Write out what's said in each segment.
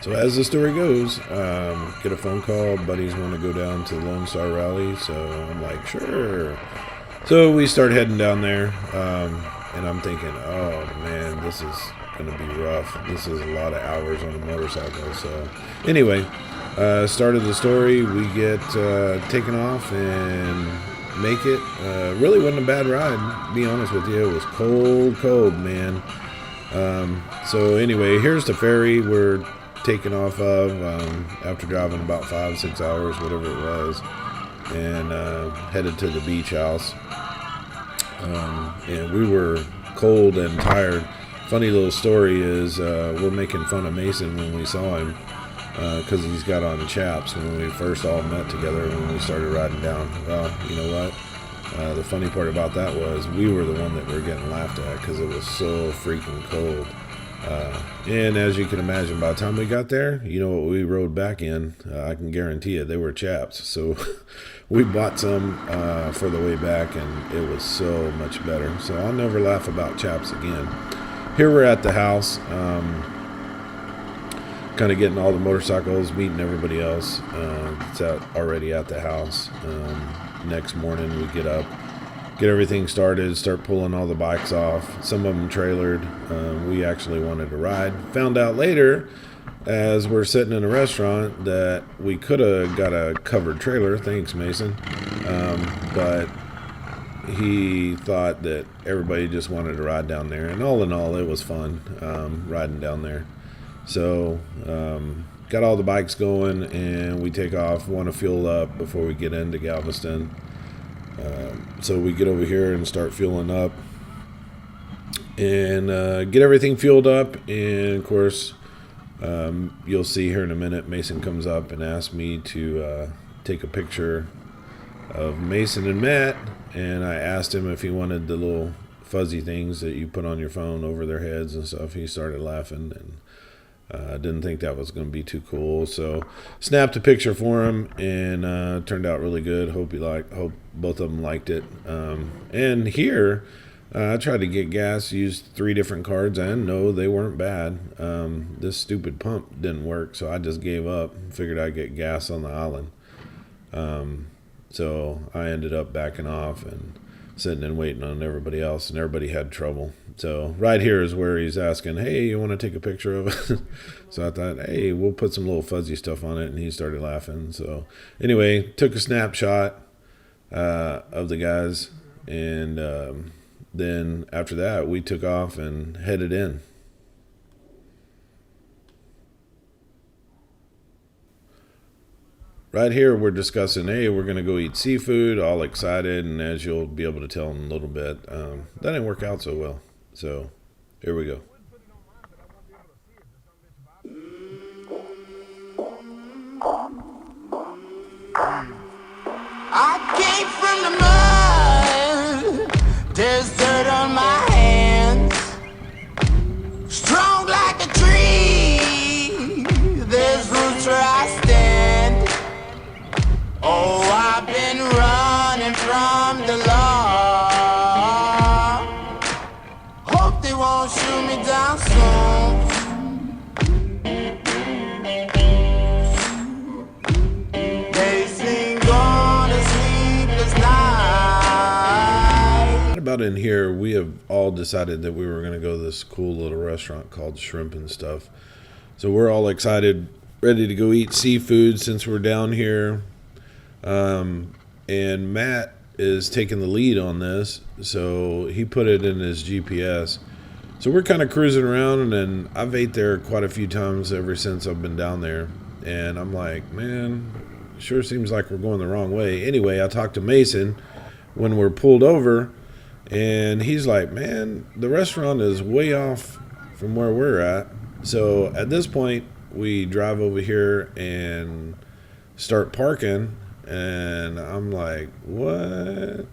So as the story goes, get a phone call. Buddies want to go down to the Lone Star Rally, so I'm like, sure. So we start heading down there, and I'm thinking, oh man, this is gonna be rough. This is a lot of hours on a motorcycle. So anyway, start of the story, we get taken off and make it. Really wasn't a bad ride, to be honest with you. It was cold, man. So anyway, here's the ferry we're taking off of after driving about 5-6 hours, whatever it was, and headed to the beach house. And we were cold and tired. Funny little story is we're making fun of Mason when we saw him because he's got on chaps when we first all met together when we started riding down. Well, you know what? The funny part about that was we were the one that were getting laughed at because it was so freaking cold. And as you can imagine, by the time we got there, you know what we rode back in? I can guarantee it, they were chaps. So we bought some for the way back, and it was so much better. So I'll never laugh about chaps again. Here we're at the house, kind of getting all the motorcycles, meeting everybody else that's already at the house. Next morning we get up, get everything started, start pulling all the bikes off. Some of them trailered. We actually wanted to ride. Found out later, as we're sitting in a restaurant, that we could have got a covered trailer. Thanks, Mason. But he thought that everybody just wanted to ride down there. And all in all, it was fun riding down there. So got all the bikes going, and we take off, want to fuel up before we get into Galveston. So we get over here and start fueling up and get everything fueled up. And of course, you'll see here in a minute, Mason comes up and asks me to take a picture of Mason and Matt. And I asked him if he wanted the little fuzzy things that you put on your phone over their heads and stuff. He started laughing, and didn't think that was going to be too cool. So snapped a picture for him, and turned out really good. Hope both of them liked it. And here, I tried to get gas, used 3 different cards, and no, they weren't bad. This stupid pump didn't work, so I just gave up. Figured I'd get gas on the island. So I ended up backing off and sitting and waiting on everybody else, and everybody had trouble. So right here is where he's asking, hey, you want to take a picture of it? So I thought, hey, we'll put some little fuzzy stuff on it, and he started laughing. So anyway, took a snapshot of the guys, and then after that, we took off and headed in. Right here, we're discussing, hey, we're going to go eat seafood, all excited, and as you'll be able to tell in a little bit, that didn't work out so well. So, here we go. I came from the mud, there's dirt on my hands, strong like a tree, there's roots where I stand. Oh, I've been running from the law. Hope they won't shoot me down soon. They sing on a sleepless night. Right about in here, we have all decided that we were going to go to this cool little restaurant called Shrimp and Stuff. So we're all excited, ready to go eat seafood since we're down here. And Matt is taking the lead on this, so he put it in his GPS. So we're kind of cruising around, and I've ate there quite a few times ever since I've been down there. And I'm like, man, sure seems like we're going the wrong way. Anyway, I talked to Mason when we're pulled over, and he's like, man, the restaurant is way off from where we're at. So at this point, we drive over here and start parking. And I'm like, what?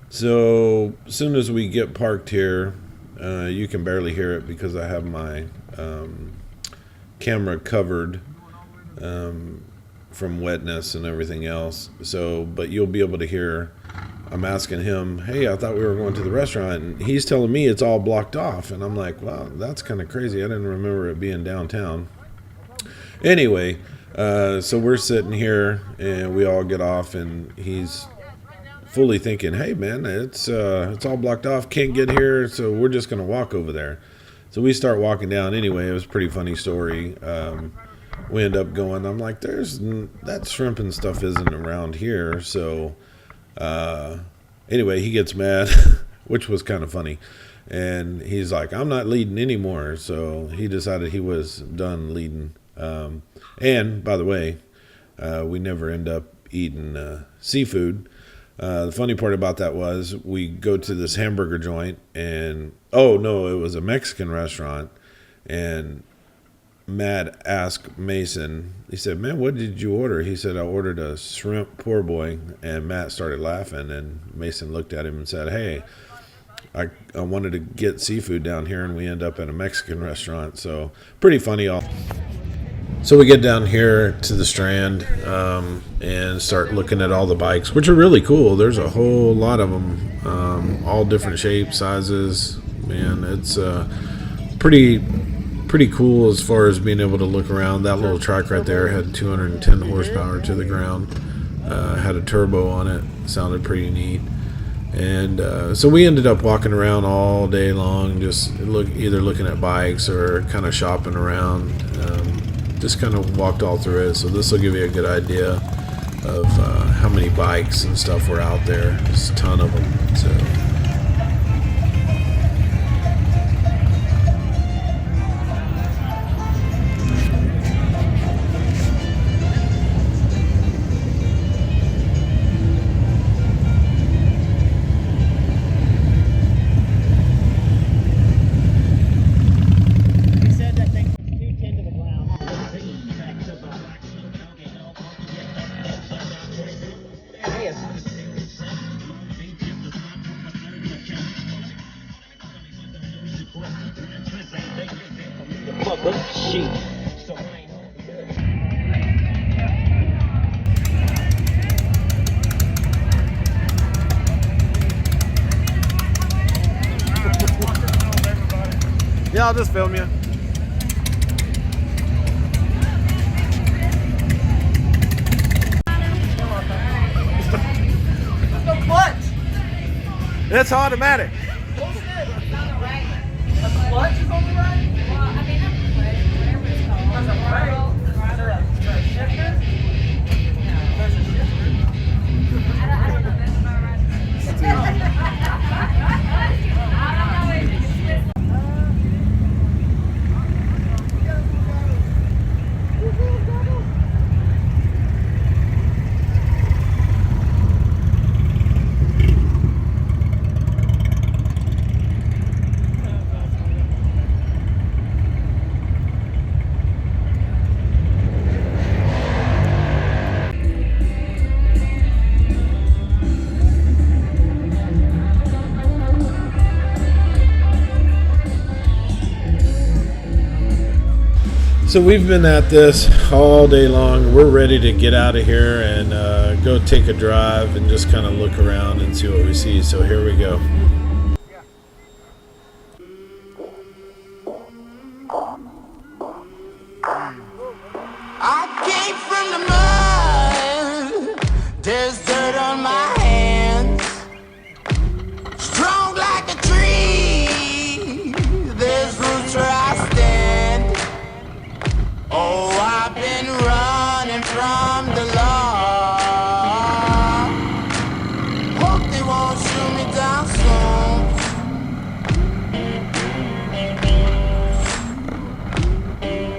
So as soon as we get parked here, you can barely hear it because I have my camera covered from wetness and everything else. So, but you'll be able to hear, I'm asking him, hey, I thought we were going to the restaurant. And he's telling me it's all blocked off. And I'm like, wow, that's kind of crazy. I didn't remember it being downtown. Anyway, so we're sitting here and we all get off, and he's fully thinking, "Hey man, it's all blocked off, can't get here, so we're just gonna walk over there." So we start walking down. Anyway, it was a pretty funny story. We end up going. I'm like, that shrimp and stuff isn't around here. So anyway, he gets mad, which was kind of funny, and he's like, "I'm not leading anymore." So he decided he was done leading. And by the way, we never end up eating seafood. The funny part about that was we go to this hamburger joint, and oh no, it was a Mexican restaurant, and Matt asked Mason, he said, "Man, what did you order?" He said, "I ordered a shrimp poor boy," and Matt started laughing, and Mason looked at him and said, "Hey, I wanted to get seafood down here, and we end up at a Mexican restaurant." So pretty funny. So we get down here to the Strand and start looking at all the bikes, which are really cool. There's a whole lot of them, all different shapes, sizes. Man, it's pretty cool as far as being able to look around. That little track right there had 210 horsepower to the ground, had a turbo on it, sounded pretty neat. And so we ended up walking around all day long, just either looking at bikes or kind of shopping around. Just kind of walked all through it. So this will give you a good idea of how many bikes and stuff were out there. There's a ton of them. So. Yeah, I'll just film you. The clutch! It's automatic. Bullshit. It's on the right. The clutch is on the right? Well, I mean, not the clutch, whatever it's called. There's a right. Is there a shifter? No. There's a shifter. I don't know. That's about right. So we've been at this all day long. We're ready to get out of here and go take a drive and just kind of look around and see what we see. So here we go. I came from the mud. There's dirt on my hands. Strong like a tree. There's roots where I stand. Oh, I've been running from the law. Hope they won't shoot me down soon.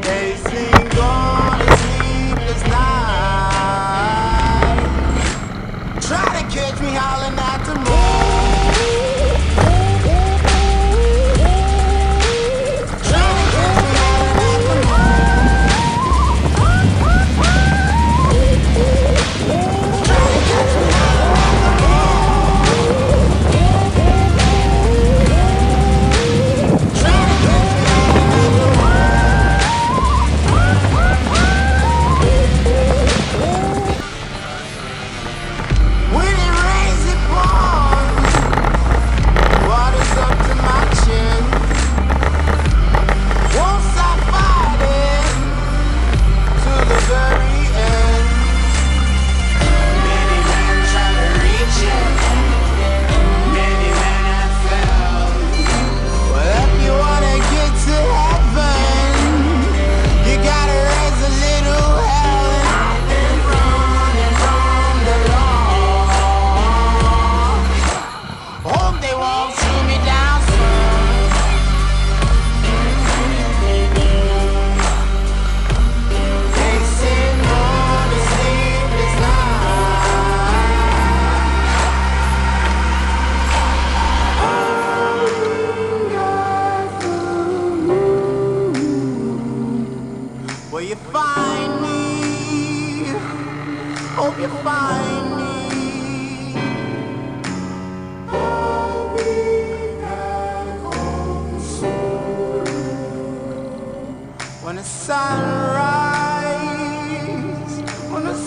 They sing on a sleepless night. Try to catch me howling at the moon. Will you find me? Hope you find me. I'll be back home soon. When the sunrise, when the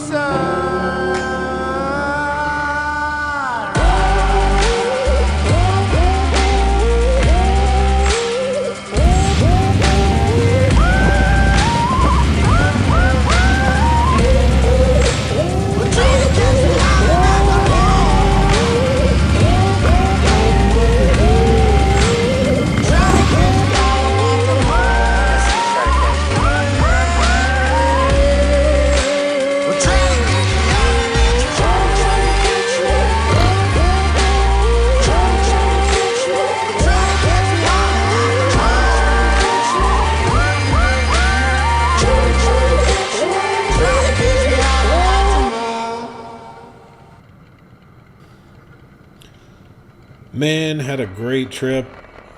Man, had a great trip.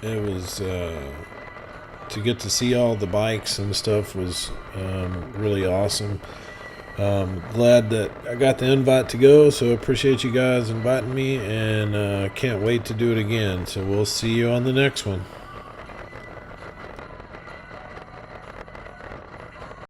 It was to get to see all the bikes and stuff was really awesome. Glad that I got the invite to go, so appreciate you guys inviting me, and can't wait to do it again. So we'll see you on the next one.